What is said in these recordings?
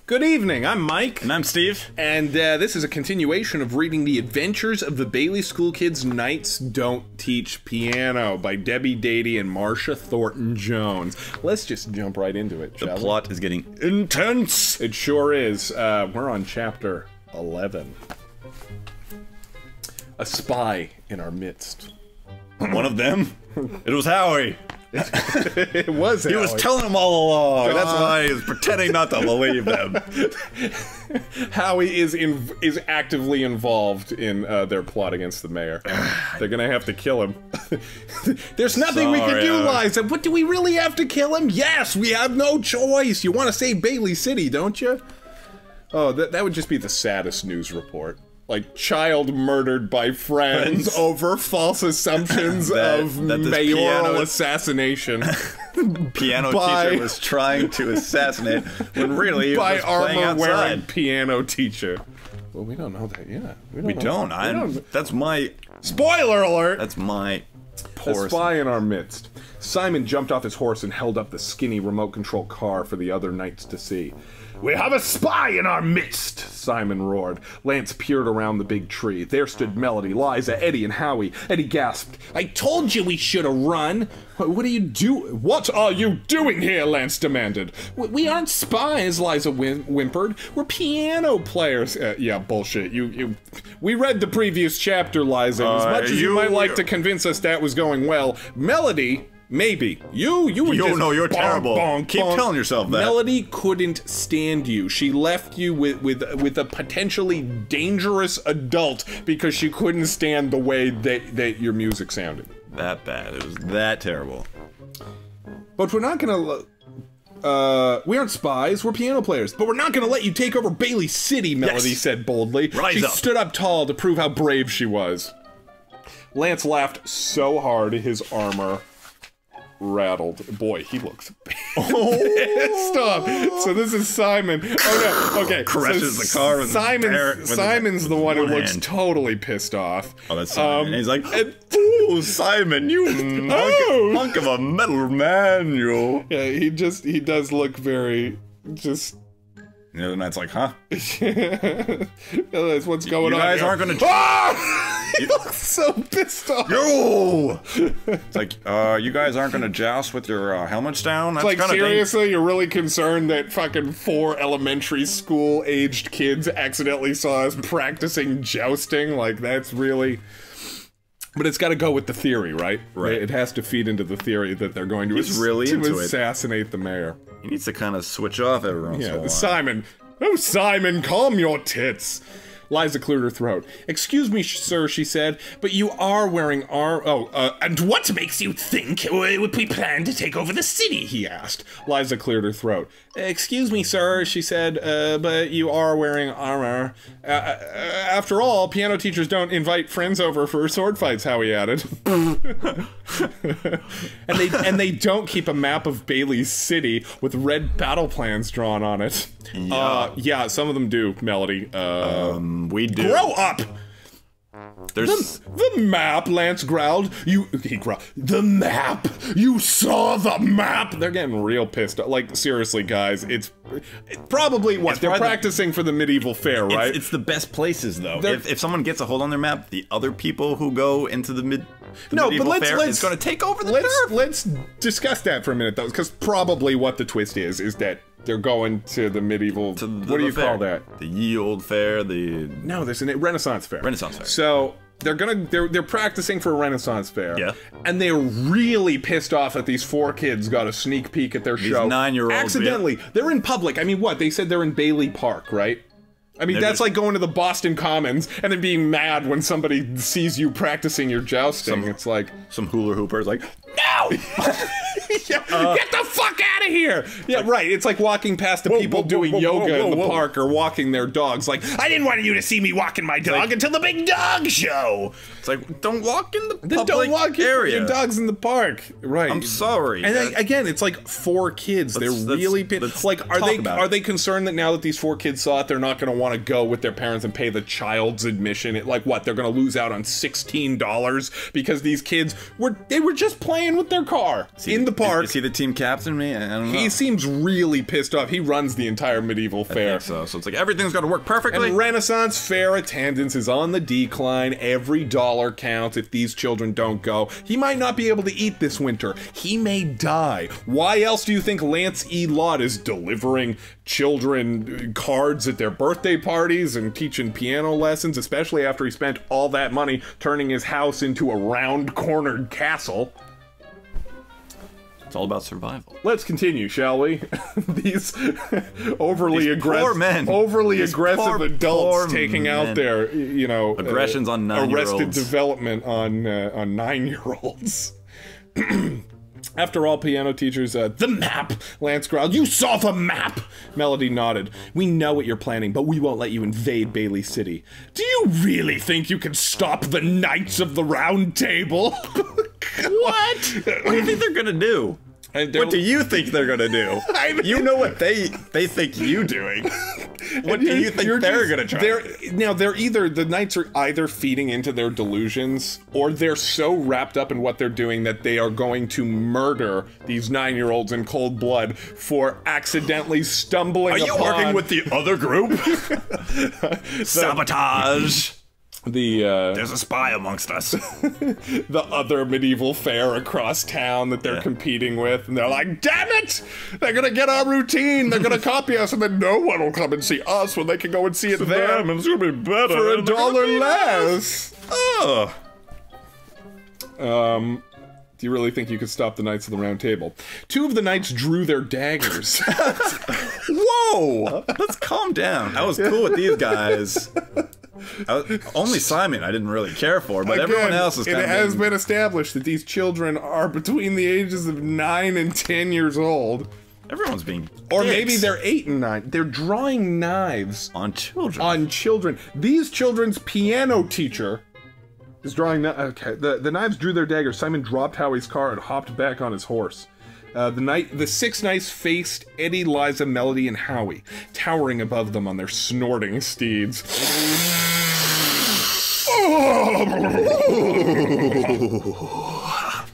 Good evening, I'm Mike. And I'm Steve. And this is a continuation of reading The Adventures of the Bailey School Kids Knights Don't Teach Piano by Debbie Dady and Marcia Thornton Jones. Let's just jump right into it, shall we? The plot is getting intense! It sure is. We're on chapter 11. A spy in our midst. One of them? It was Howie! It was Howie. He was telling them all along. That's why he was pretending not to believe them. Howie is actively involved in their plot against the mayor. They're gonna have to kill him. There's nothing we can do, Liza. But do we really have to kill him? Yes, we have no choice. You want to save Bailey City, don't you? Oh, that would just be the saddest news report. Like, child murdered by friends over false assumptions of mayoral assassination. Piano teacher was trying to assassinate when really he was playing outside. By armor-wearing piano teacher. Well, we don't know that yet. We don't. That's my... Spoiler alert! That's my poor... A spy in our midst. Simon jumped off his horse and held up the skinny remote-control car for the other knights to see. "We have a spy in our midst!" Simon roared. Lance peered around the big tree. There stood Melody, Liza, Eddie, and Howie. Eddie gasped, "I told you we should have run!" What are you doing here?" Lance demanded. We aren't spies," Liza whimpered. "We're piano players." Yeah, bullshit. We read the previous chapter, Liza. As much as you might like to convince us that was going well, Melody... Maybe. You were just... No, you're terrible. Keep telling yourself that. Melody couldn't stand you. She left you with a potentially dangerous adult because she couldn't stand the way that your music sounded. That bad. It was that terrible. But we're not gonna... we aren't spies, we're piano players. But we're not gonna let you take over Bailey City, Melody said boldly. Rise up. She stood up tall to prove how brave she was. Lance laughed so hard his armor... rattled. Boy, he looks pissed off. So this is Simon. Oh no, okay. Crashes the car with Simon's the one who looks totally pissed off. Oh, that's Simon. And he's like, "Oh, Simon, you hunk of a metal man, you." Yeah, he does look very, just... The other night's like, huh? That's what's going on. You guys aren't gonna... He looks so pissed off. Yo! It's like, you guys aren't gonna joust with your helmets down? That's like, seriously, you're really concerned that fucking 4 elementary school-aged kids accidentally saw us practicing jousting? Like, that's really... But it's got to go with the theory, right? Right. It has to feed into the theory that they're going to, assassinate the mayor. He needs to kind of switch off every once in a while. Simon. Oh, Simon, calm your tits. Liza cleared her throat. "Excuse me, sir," she said, "but you are wearing and what makes you think we plan to take over the city?" he asked. Liza cleared her throat. "Excuse me, sir," she said, "but you are wearing armor. After all, piano teachers don't invite friends over for sword fights," Howie added. and they don't keep a map of Bailey City with red battle plans drawn on it. Yeah, some of them do, Melody. We do. Grow up! There's... The map, Lance growled. He growled. "The map! You saw the map!" They're getting real pissed off. Like, seriously, guys, it's probably what? They're practicing for the medieval fair, right? It's the best places, though. If someone gets a hold on their map, the other people who go into the medieval fair is going to take over the turf. Let's discuss that for a minute, though, because probably what the twist is that they're going to the medieval... what do you call that? The ye old fair, No, there's a Renaissance fair. Renaissance fair. So... They're practicing for a Renaissance fair. Yeah. And they're really pissed off that these 4 kids got a sneak peek at their show. These 9-year-olds. Accidentally. Yeah. They're in public. I mean, what? They said they're in Bailey Park, right? I mean, that's like going to the Boston Commons and then being mad when somebody sees you practicing your jousting. It's like... Some hula hooper's like, "No! Get the fuck out of here!" Yeah, right. It's like walking past the people doing yoga in the park or walking their dogs. Like, "I didn't want you to see me walking my dog until the big dog show!" It's like, don't walk in the public area. Your dog's in the park. Right. I'm sorry. And again, it's like 4 kids. They're really pissed. Like, are they concerned that now that these 4 kids saw it, they're not going to want to go with their parents and pay the child's admission? Like, what? They're going to lose out on $16 because these kids were just playing with their car in the park. Is he the team captain? Me? I don't know. He seems really pissed off. He runs the entire medieval fair. I think so. So it's like everything's got to work perfectly. And Renaissance fair attendance is on the decline. Every dollar counts if these children don't go. He might not be able to eat this winter. He may die. Why else do you think Lance E. Lott is delivering children cards at their birthday parties and teaching piano lessons, especially after he spent all that money turning his house into a round-cornered castle? It's all about survival. Let's continue, shall we? These overly aggressive adults taking out their, you know, aggressions on 9-year-olds. Arrested development on 9-year-olds. After all, piano teachers, the map! Lance growled. You saw the map! Melody nodded. We know what you're planning, but we won't let you invade Bailey City. Do you really think you can stop the Knights of the Round Table? What? What do you think they're gonna do? What do you think they're gonna do? I mean, you know what they think you doing. What do you think they're gonna try? The Knights are either feeding into their delusions, or they're so wrapped up in what they're doing that they are going to murder these 9-year-olds in cold blood for accidentally stumbling upon... Are you working with the other group? Sabotage! There's a spy amongst us. The other medieval fair across town that they're competing with, and they're like, damn it! They're gonna get our routine, they're gonna copy us, and then no one will come and see us when they can go and see it them, and it's gonna be better for $1 less. Oh. Do you really think you could stop the Knights of the Round Table? 2 of the knights drew their daggers. Whoa! Let's calm down. I was cool with these guys. Only Simon I didn't really care for, but again, everyone else is kind of... It has been established that these children are between the ages of 9 and 10 years old. Everyone's being Or maybe they're 8 and 9. They're drawing knives. On children. On children. These children's piano teacher is drawing... Okay, the knives drew their daggers. Simon dropped Howie's car and hopped back on his horse. The 6 knights faced Eddie, Liza, Melody, and Howie, towering above them on their snorting steeds.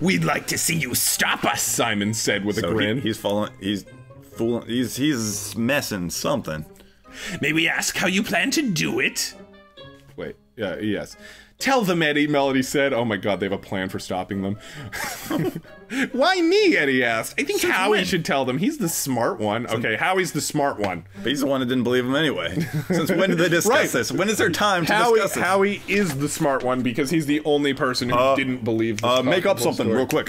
We'd like to see you stop us, Simon said with a grin. He's messing something. May we ask how you plan to do it? Wait, yes. Tell them, Eddie, Melody said. Oh my god, they have a plan for stopping them. Why me, Eddie asked. I think Howie should tell them. He's the smart one. Okay, Howie's the smart one. But he's the one that didn't believe him anyway. Since when did they discuss this? When is there time to discuss this? Howie is the smart one because he's the only person who didn't believe this. Make up something real quick.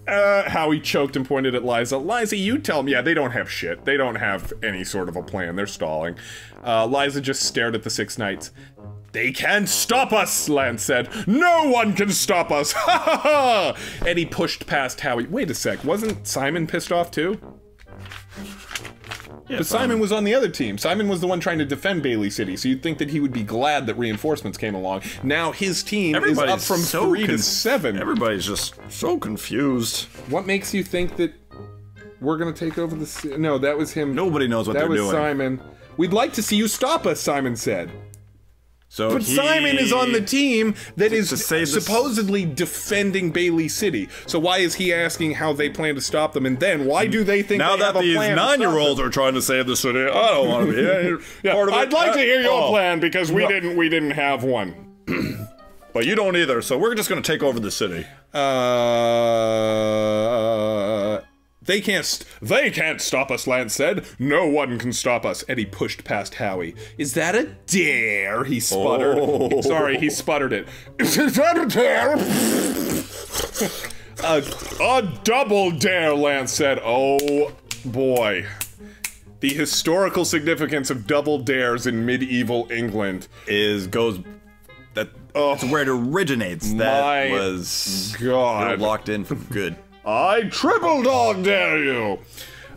Howie choked and pointed at Liza. Liza, you tell them. Yeah, they don't have shit. They don't have any sort of a plan. They're stalling. Liza just stared at the 6 knights. They can't stop us, Lance said. No one can stop us! Ha ha ha! Eddie pushed past Howie. Wait a sec, wasn't Simon pissed off too? Yeah, but Simon was on the other team. Simon was the one trying to defend Bailey City, so you'd think that he would be glad that reinforcements came along. Now his team is up from 3 to 7. Everybody's just so confused. What makes you think that we're gonna take over the city? No, that was him. Nobody knows what they're doing. That was Simon. We'd like to see you stop us, Simon said. But Simon is on the team that is supposedly defending Bailey City. So why is he asking how they plan to stop them? And then why do they think now they have that a these plan 9-year-olds are trying to save the city? I don't want to be part of it. I'd like to hear your plan because we didn't have one. But you don't either. So we're just going to take over the city. They can't stop us, Lance said. No one can stop us. Eddie pushed past Howie. Is that a dare? He sputtered. Oh. Sorry, he sputtered it. Is that a dare? A double dare, Lance said. Oh, boy. The historical significance of double dares in medieval England that's where it originates. That was locked in for good. I triple dog dare you!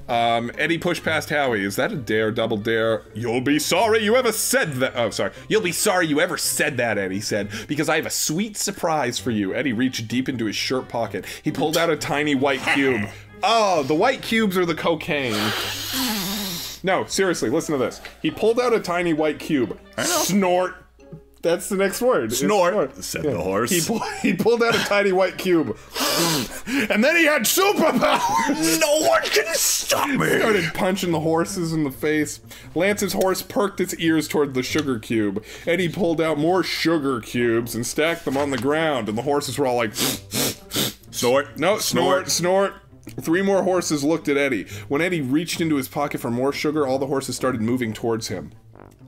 Eddie pushed past Howie. Is that a dare, double dare? You'll be sorry you ever said that. Oh, sorry. You'll be sorry you ever said that, Eddie said, because I have a sweet surprise for you. Eddie reached deep into his shirt pocket. He pulled out a tiny white cube. Oh, the white cubes are the cocaine. No, seriously, listen to this. He pulled out a tiny white cube. Snort. That's the next word. Snort, said the horse. He pulled out a tiny white cube. And then he had superpowers! No one can stop me! Started punching the horses in the face. Lance's horse perked its ears toward the sugar cube. Eddie pulled out more sugar cubes and stacked them on the ground, and the horses were all like... Snort. No, snort. 3 more horses looked at Eddie. When Eddie reached into his pocket for more sugar, all the horses started moving towards him.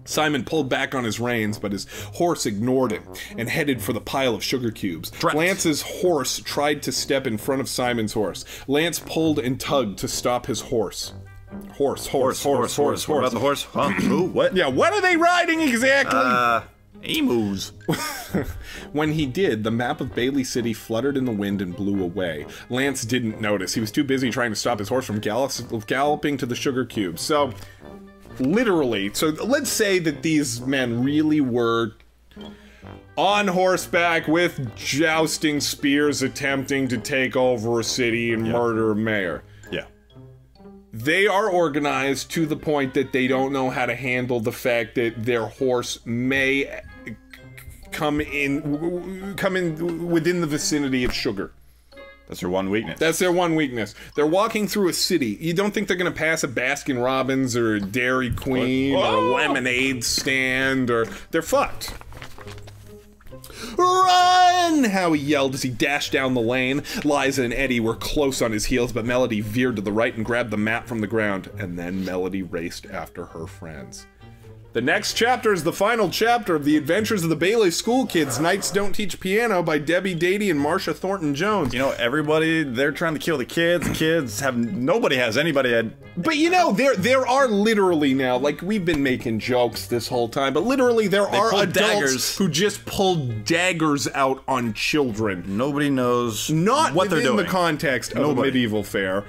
Simon pulled back on his reins, but his horse ignored him and headed for the pile of sugar cubes. Lance's horse tried to step in front of Simon's horse. Lance pulled and tugged to stop his horse. Horse. What about the horse? Huh? Who? What? Yeah, what are they riding exactly? Emus. When he did, the map of Bailey City fluttered in the wind and blew away. Lance didn't notice. He was too busy trying to stop his horse from galloping to the sugar cubes. So, literally, let's say that these men really were on horseback with jousting spears attempting to take over a city and murder a mayor. Yeah. They are organized to the point that they don't know how to handle the fact that their horse may come in within the vicinity of sugar. That's their one weakness. That's their one weakness. They're walking through a city. You don't think they're going to pass a Baskin Robbins or a Dairy Queen or a lemonade stand, or they're fucked. Run! Howie yelled as he dashed down the lane. Liza and Eddie were close on his heels, but Melody veered to the right and grabbed the map from the ground. And then Melody raced after her friends. The next chapter is the final chapter of The Adventures of the Bailey School Kids, Knights Don't Teach Piano by Debbie Dady and Marsha Thornton-Jones. You know, everybody, they're trying to kill the kids. The kids have, nobody has anybody. But you know, there are literally now, like, we've been making jokes this whole time, but literally there are adults daggers. Who just pull daggers out on children. Nobody knows Not what they're doing. Not within the context of a medieval fair,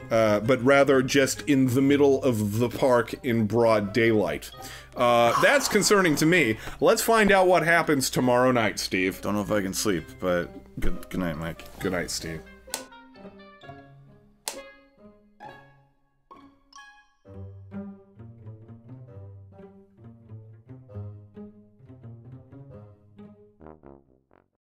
but rather just in the middle of the park in broad daylight. That's concerning to me. Let's find out what happens tomorrow night, Steve. Don't know if I can sleep, but good night, Mike. Good night, Steve.